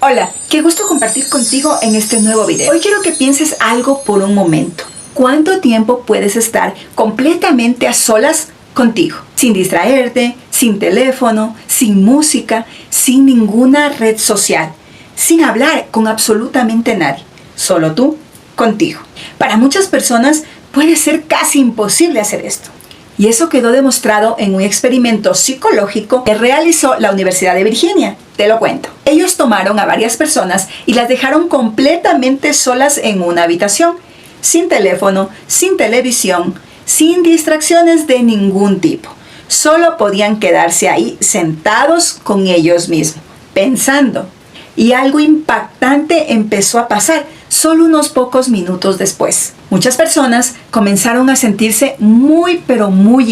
Hola, qué gusto compartir contigo en este nuevo video. Hoy quiero que pienses algo por un momento. ¿Cuánto tiempo puedes estar completamente a solas contigo? Sin distraerte, sin teléfono, sin música, sin ninguna red social, sin hablar con absolutamente nadie. Solo tú, contigo. Para muchas personas puede ser casi imposible hacer esto. Y eso quedó demostrado en un experimento psicológico que realizó la Universidad de Virginia. Te lo cuento. Ellos tomaron a varias personas y las dejaron completamente solas en una habitación, sin teléfono, sin televisión, sin distracciones de ningún tipo. Solo podían quedarse ahí sentados con ellos mismos, pensando. Y algo impactante empezó a pasar solo unos pocos minutos después. Muchas personas comenzaron a sentirse muy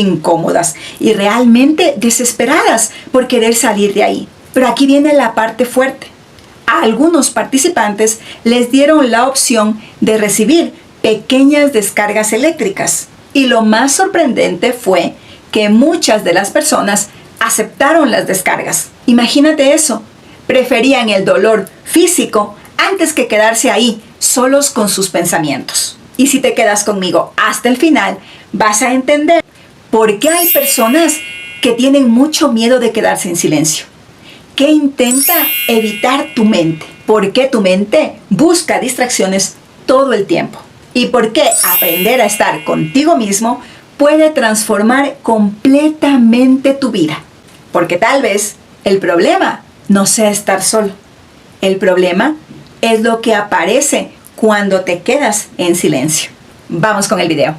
incómodas y realmente desesperadas por querer salir de ahí. Pero aquí viene la parte fuerte. A algunos participantes les dieron la opción de recibir pequeñas descargas eléctricas. Y lo más sorprendente fue que muchas de las personas aceptaron las descargas. Imagínate eso. Preferían el dolor físico antes que quedarse ahí solos con sus pensamientos. Y si te quedas conmigo hasta el final, vas a entender por qué hay personas que tienen mucho miedo de quedarse en silencio. ¿Qué intenta evitar tu mente? ¿Por qué tu mente busca distracciones todo el tiempo? ¿Y por qué aprender a estar contigo mismo puede transformar completamente tu vida? Porque tal vez el problema no sea estar solo. El problema es lo que aparece cuando te quedas en silencio. Vamos con el video.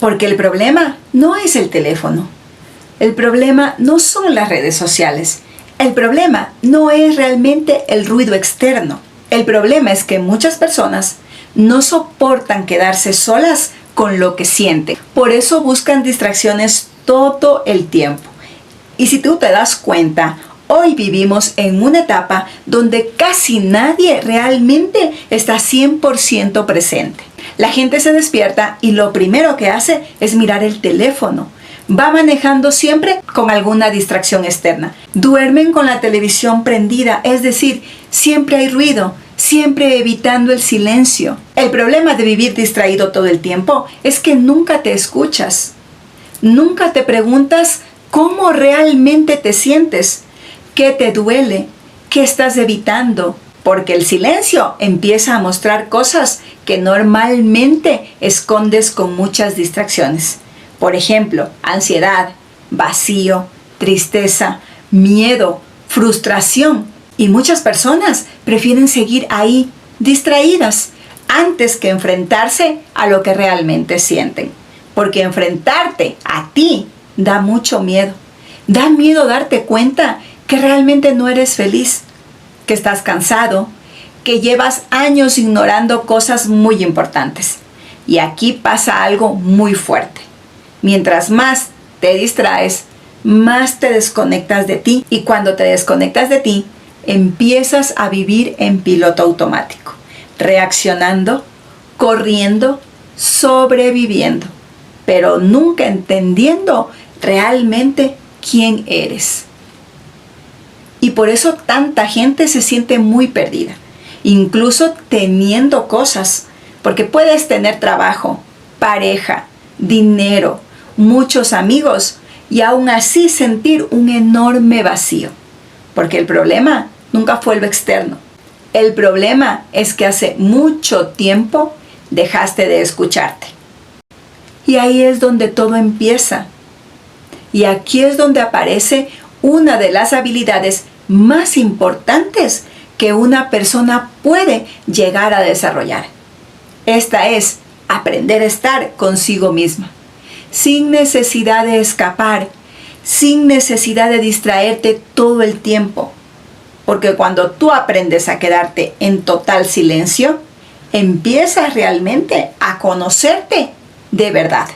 Porque el problema no es el teléfono. El problema no son las redes sociales. El problema no es realmente el ruido externo. El problema es que muchas personas no soportan quedarse solas con lo que sienten. Por eso buscan distracciones todo el tiempo. Y si tú te das cuenta, hoy vivimos en una etapa donde casi nadie realmente está 100% presente. La gente se despierta y lo primero que hace es mirar el teléfono. Va manejando siempre con alguna distracción externa. Duermen con la televisión prendida, es decir, siempre hay ruido, siempre evitando el silencio. El problema de vivir distraído todo el tiempo es que nunca te escuchas. Nunca te preguntas cómo realmente te sientes, qué te duele, qué estás evitando. Porque el silencio empieza a mostrar cosas que normalmente escondes con muchas distracciones. Por ejemplo, ansiedad, vacío, tristeza, miedo, frustración. Y muchas personas prefieren seguir ahí distraídas antes que enfrentarse a lo que realmente sienten. Porque enfrentarte a ti da mucho miedo. Da miedo darte cuenta que realmente no eres feliz, que estás cansado, que llevas años ignorando cosas muy importantes. Y aquí pasa algo muy fuerte. Mientras más te distraes, más te desconectas de ti. Y cuando te desconectas de ti, empiezas a vivir en piloto automático, reaccionando, corriendo, sobreviviendo, pero nunca entendiendo realmente quién eres. Y por eso tanta gente se siente muy perdida, incluso teniendo cosas, porque puedes tener trabajo, pareja, dinero, muchos amigos y aún así sentir un enorme vacío. Porque el problema nunca fue lo externo. El problema es que hace mucho tiempo dejaste de escucharte. Y ahí es donde todo empieza. Y aquí es donde aparece una de las habilidades más importantes que una persona puede llegar a desarrollar. Esta es aprender a estar consigo misma, sin necesidad de escapar, sin necesidad de distraerte todo el tiempo. Porque cuando tú aprendes a quedarte en total silencio, empiezas realmente a conocerte de verdad.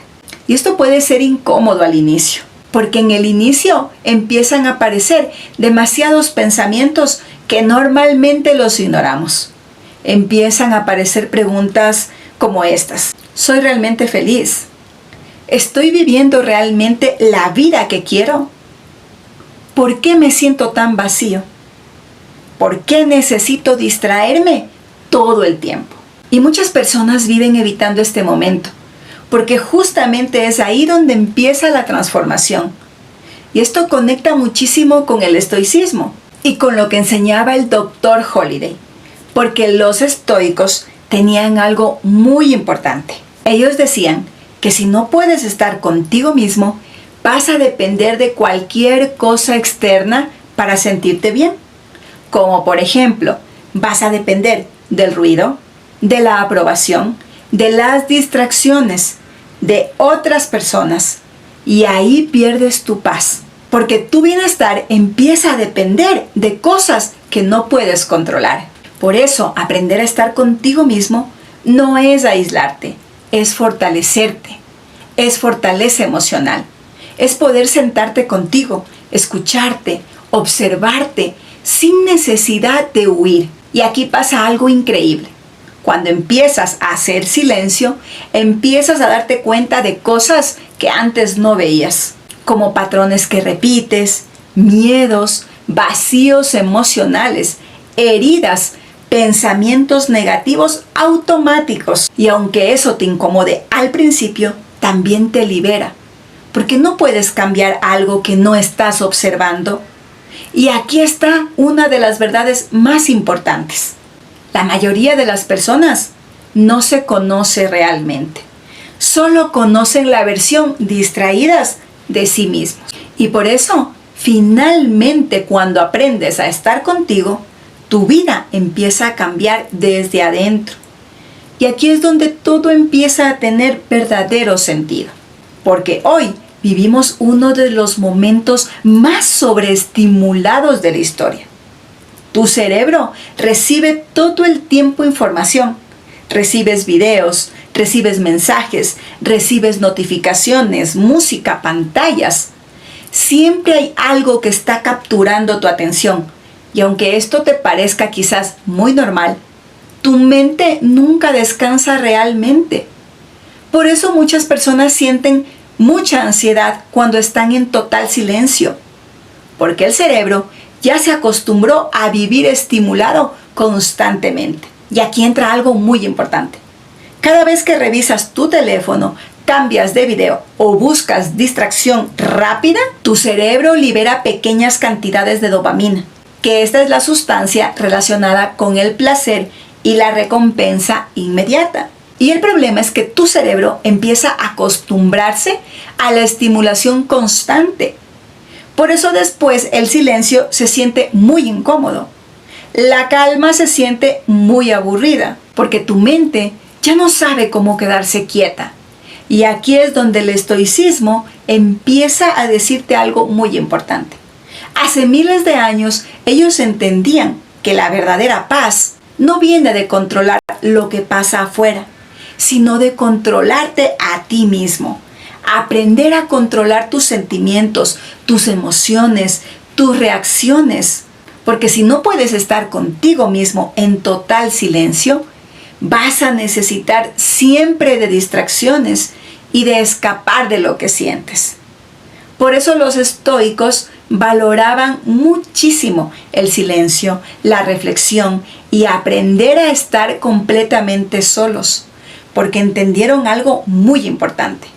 Y esto puede ser incómodo al inicio, porque en el inicio empiezan a aparecer demasiados pensamientos que normalmente los ignoramos. Empiezan a aparecer preguntas como estas: ¿soy realmente feliz? ¿Estoy viviendo realmente la vida que quiero? ¿Por qué me siento tan vacío? ¿Por qué necesito distraerme todo el tiempo? Y muchas personas viven evitando este momento, porque justamente es ahí donde empieza la transformación. Y esto conecta muchísimo con el estoicismo y con lo que enseñaba el Dr. Holiday, porque los estoicos tenían algo muy importante. Ellos decían que si no puedes estar contigo mismo, vas a depender de cualquier cosa externa para sentirte bien. Como por ejemplo, vas a depender del ruido, de la aprobación, de las distracciones, de otras personas. Y ahí pierdes tu paz, porque tu bienestar empieza a depender de cosas que no puedes controlar. Por eso, aprender a estar contigo mismo no es aislarte, es fortalecerte, es fortaleza emocional, es poder sentarte contigo, escucharte, observarte, sin necesidad de huir. Y aquí pasa algo increíble. Cuando empiezas a hacer silencio, empiezas a darte cuenta de cosas que antes no veías, como patrones que repites, miedos, vacíos emocionales, heridas, pensamientos negativos automáticos. Y aunque eso te incomode al principio, también te libera, porque no puedes cambiar algo que no estás observando. Y aquí está una de las verdades más importantes. La mayoría de las personas no se conoce realmente. Solo conocen la versión distraídas de sí mismos. Y por eso, finalmente, cuando aprendes a estar contigo, tu vida empieza a cambiar desde adentro. Y aquí es donde todo empieza a tener verdadero sentido. Porque hoy vivimos uno de los momentos más sobreestimulados de la historia. Tu cerebro recibe todo el tiempo información. Recibes videos, recibes mensajes, recibes notificaciones, música, pantallas. Siempre hay algo que está capturando tu atención. Y aunque esto te parezca quizás muy normal, tu mente nunca descansa realmente. Por eso muchas personas sienten mucha ansiedad cuando están en total silencio, porque el cerebro ya se acostumbró a vivir estimulado constantemente. Y aquí entra algo muy importante. Cada vez que revisas tu teléfono, cambias de video o buscas distracción rápida, tu cerebro libera pequeñas cantidades de dopamina, que esta es la sustancia relacionada con el placer y la recompensa inmediata. Y el problema es que tu cerebro empieza a acostumbrarse a la estimulación constante. Por eso después el silencio se siente muy incómodo. La calma se siente muy aburrida, porque tu mente ya no sabe cómo quedarse quieta. Y aquí es donde el estoicismo empieza a decirte algo muy importante. Hace miles de años ellos entendían que la verdadera paz no viene de controlar lo que pasa afuera, sino de controlarte a ti mismo. Aprender a controlar tus sentimientos, tus emociones, tus reacciones. Porque si no puedes estar contigo mismo en total silencio, vas a necesitar siempre de distracciones y de escapar de lo que sientes. Por eso los estoicos valoraban muchísimo el silencio, la reflexión y aprender a estar completamente solos, porque entendieron algo muy importante.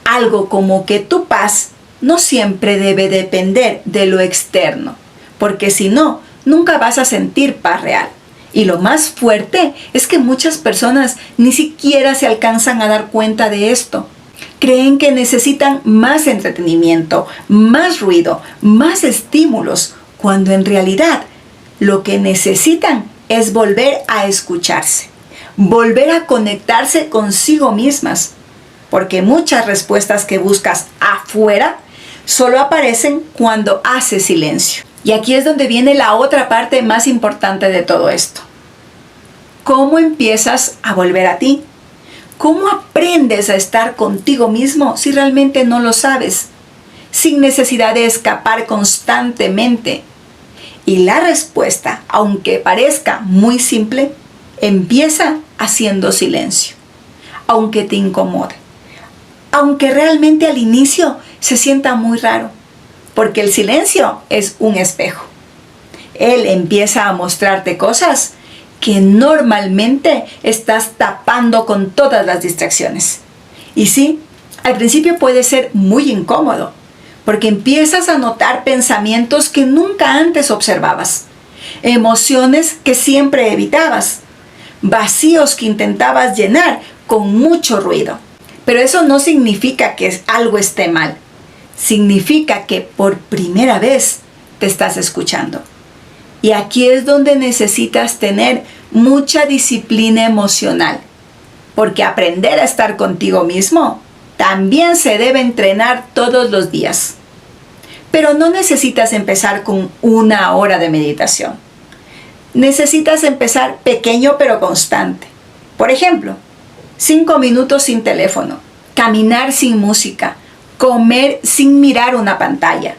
Algo como que tu paz no siempre debe depender de lo externo, porque si no, nunca vas a sentir paz real. Y lo más fuerte es que muchas personas ni siquiera se alcanzan a dar cuenta de esto. Creen que necesitan más entretenimiento, más ruido, más estímulos, cuando en realidad lo que necesitan es volver a escucharse, volver a conectarse consigo mismas, porque muchas respuestas que buscas afuera solo aparecen cuando haces silencio. Y aquí es donde viene la otra parte más importante de todo esto. ¿Cómo empiezas a volver a ti? ¿Cómo aprendes a estar contigo mismo si realmente no lo sabes? Sin necesidad de escapar constantemente. Y la respuesta, aunque parezca muy simple, empieza haciendo silencio, aunque te incomode. aunque realmente al inicio se sienta muy raro, porque el silencio es un espejo. Él empieza a mostrarte cosas que normalmente estás tapando con todas las distracciones. Y sí, al principio puede ser muy incómodo, porque empiezas a notar pensamientos que nunca antes observabas, emociones que siempre evitabas, vacíos que intentabas llenar con mucho ruido. Pero eso no significa que algo esté mal. Significa que por primera vez te estás escuchando. Y aquí es donde necesitas tener mucha disciplina emocional, porque aprender a estar contigo mismo también se debe entrenar todos los días. Pero no necesitas empezar con 1 hora de meditación. Necesitas empezar pequeño pero constante. Por ejemplo, 5 minutos sin teléfono, caminar sin música, comer sin mirar una pantalla,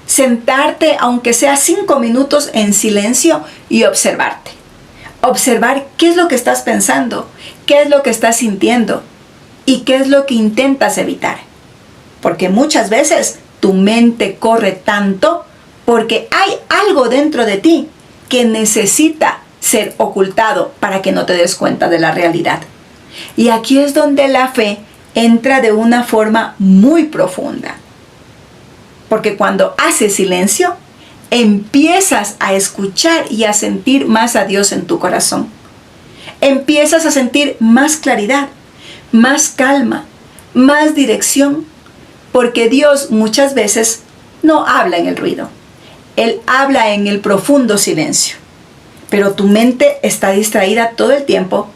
sentarte aunque sea 5 minutos en silencio y observarte. Observar qué es lo que estás pensando, qué es lo que estás sintiendo y qué es lo que intentas evitar. Porque muchas veces tu mente corre tanto porque hay algo dentro de ti que necesita ser ocultado para que no te des cuenta de la realidad. Y aquí es donde la fe entra de una forma muy profunda. Porque cuando haces silencio, empiezas a escuchar y a sentir más a Dios en tu corazón. Empiezas a sentir más claridad, más calma, más dirección, porque Dios muchas veces no habla en el ruido. Él habla en el profundo silencio. Pero tu mente está distraída todo el tiempo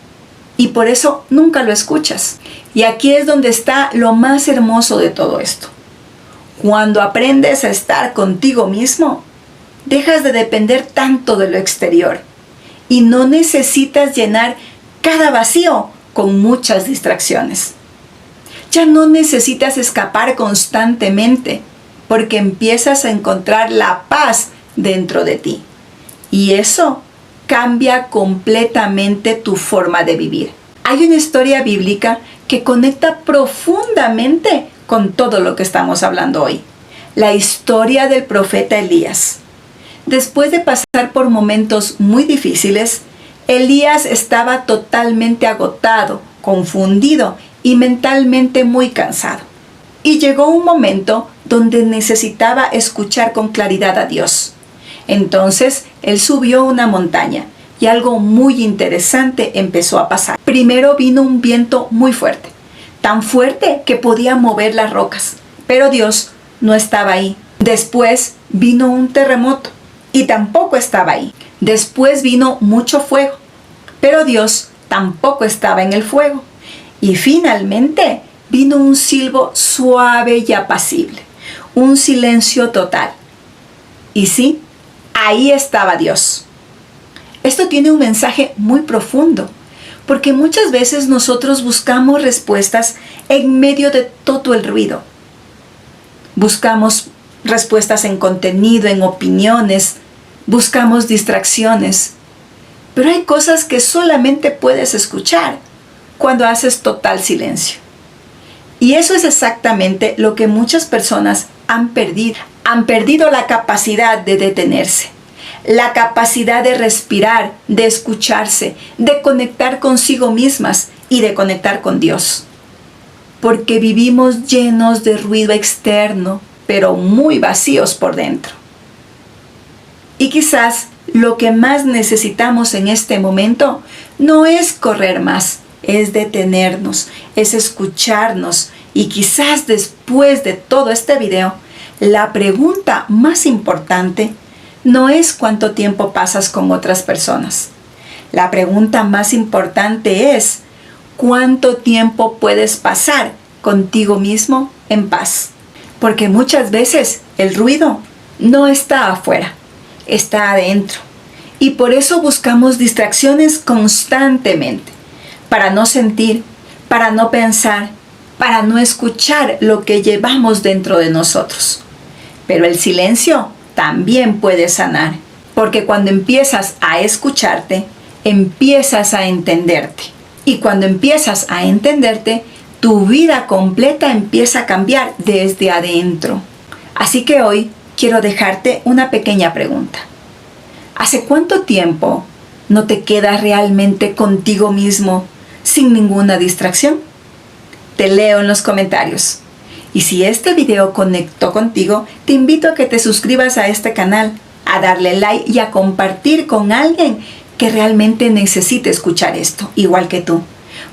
y por eso nunca lo escuchas. Y aquí es donde está lo más hermoso de todo esto. Cuando aprendes a estar contigo mismo, dejas de depender tanto de lo exterior y no necesitas llenar cada vacío con muchas distracciones. Ya no necesitas escapar constantemente porque empiezas a encontrar la paz dentro de ti. Y eso cambia completamente tu forma de vivir. Hay una historia bíblica que conecta profundamente con todo lo que estamos hablando hoy. La historia del profeta Elías. Después de pasar por momentos muy difíciles, Elías estaba totalmente agotado, confundido y mentalmente muy cansado. Y llegó un momento donde necesitaba escuchar con claridad a Dios. Entonces, él subió a una montaña y algo muy interesante empezó a pasar. Primero vino un viento muy fuerte, tan fuerte que podía mover las rocas, pero Dios no estaba ahí. Después vino un terremoto y tampoco estaba ahí. Después vino mucho fuego, pero Dios tampoco estaba en el fuego. Y finalmente vino un silbo suave y apacible, un silencio total. Y sí, ahí estaba Dios. Esto tiene un mensaje muy profundo, porque muchas veces nosotros buscamos respuestas en medio de todo el ruido. Buscamos respuestas en contenido, en opiniones, buscamos distracciones, pero hay cosas que solamente puedes escuchar cuando haces total silencio. Y eso es exactamente lo que muchas personas han perdido. Han perdido la capacidad de detenerse, la capacidad de respirar, de escucharse, de conectar consigo mismas y de conectar con Dios. Porque vivimos llenos de ruido externo, pero muy vacíos por dentro. Y quizás lo que más necesitamos en este momento no es correr más, es detenernos, es escucharnos. Y quizás después de todo este video, la pregunta más importante no es cuánto tiempo pasas con otras personas. La pregunta más importante es cuánto tiempo puedes pasar contigo mismo en paz. Porque muchas veces el ruido no está afuera, está adentro. Y por eso buscamos distracciones constantemente, para no sentir, para no pensar, para no escuchar lo que llevamos dentro de nosotros. Pero el silencio también puede sanar, porque cuando empiezas a escucharte, empiezas a entenderte. Y cuando empiezas a entenderte, Tu vida completa empieza a cambiar desde adentro. Así que hoy quiero dejarte una pequeña pregunta. ¿Hace cuánto tiempo no te quedas realmente contigo mismo sin ninguna distracción? Te leo en los comentarios. Y si este video conectó contigo, te invito a que te suscribas a este canal, a darle like y a compartir con alguien que realmente necesite escuchar esto, igual que tú.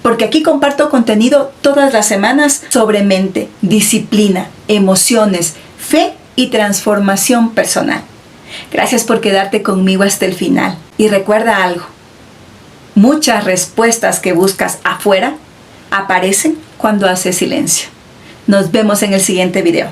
Porque aquí comparto contenido todas las semanas sobre mente, disciplina, emociones, fe y transformación personal. Gracias por quedarte conmigo hasta el final. Y recuerda algo, muchas respuestas que buscas afuera aparecen cuando haces silencio. Nos vemos en el siguiente video.